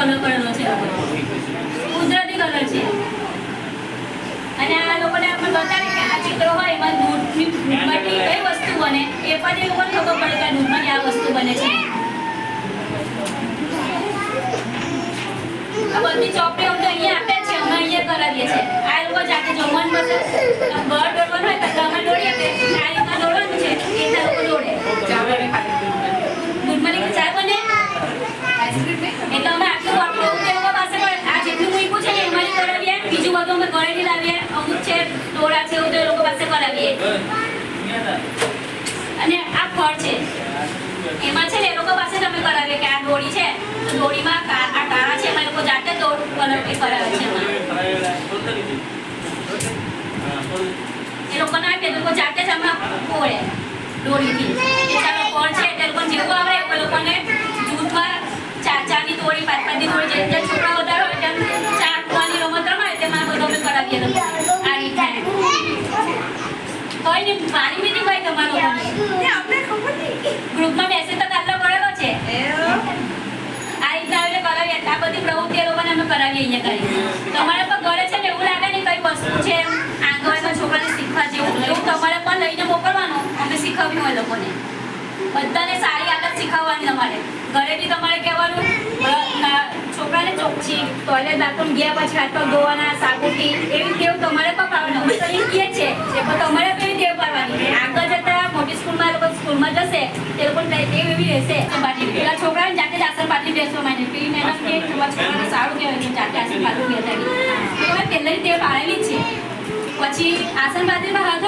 colour કરેલો છે કુદરતી કલર છે અને આ લોકોને આપણે બતાવીએ કે આ ચિત્ર હોય એમાં દૂધમાંથી કઈ વસ્તુ બને એ પણ એ લોકોને ખબર પડે કે દૂધમાંથી આ વસ્તુ બને છે આ બધી ચોપડીઓ તો અહીંયા આપે છે અમે અહીંયા કરાવીએ છીએ આ લોકો જાતે જમવાનું બસે ઘર દોડવાનું હોય તો અમે દોડીએ કે આ રીતના દોડવાનું છે એ લોકો દોડે દૂધમાંથી ચા બને એટલે અમે આટલું આટલું તે લોકો પાસે આ જેટલું મૂક્યું છે ને એમાંથી કરાવીએ બીજું બધું અમે ઘરેથી લાવીએ અમુક છે દોડા છે એવું તો એ લોકો પાસે કરાવીએ અને આ ફળ છે એમાં છે ને એ લોકો પાસે તમે કરાવીએ કે આ દોડી છે તો દોડીમાં આ કાળા છે એમાં એ લોકો જાતે દોડ કલર કરાવે છે એ લોકોને આપે લોકો જાતે જ આમાં પોળે દોડીથી એ ચાલો ફળ છે તે લોકો જેવું આવે એ લોકોને દૂધમાં ચાની દોડી પાંચની દોડી જે છોકરા વધારે હોય તેમ ચા કુવાની રમત રમાય તેમાં બધું અમે કરાવીએ લોકો આ રીતના કોઈ નહીં પાણી બી નહીં ભાઈ તમારો ગ્રુપમાં મેસેજ તો કાઢલો પડેલો છે આ રીતના એટલે કરાવીએ આ બધી પ્રવૃત્તિ એ લોકોને અમે કરાવીએ અહીંયા કરી તમારે પણ ઘરે છે ને એવું લાગે ને કઈ વસ્તુ છે આંગણવાડીમાં છોકરાને શીખવા જેવું એવું તમારે પણ લઈને મોકલવાનું અમે શીખવ્યું હોય લોકોને બધાને સારી આદત શીખવવાની તમારે ઘરેથી તમારે કહેવાનું છોકરાને ચોખ્ખી ટોયલેટ બાથરૂમ ગયા પછી હાથ પગ ધોવાના સાબુથી એવી ટેવ તમારે પણ પાડવાની અમે તો એ કહે છે પણ તમારે કેવી ટેવ પાડવાની આગળ જતા મોટી સ્કૂલમાં લોકો સ્કૂલમાં જશે તે લોકોને ટેવ એવી રહેશે પેલા છોકરાને જાતે જ આસન પાટલી બેસવા માંડે પેલી મેડમ કે છોકરાને સારું કહેવાય કે જાતે આસન પાટલી બેસાડી તમે પહેલાંની ટેવ પાડેલી જ છે પછી આસન પાટલીમાં હાથ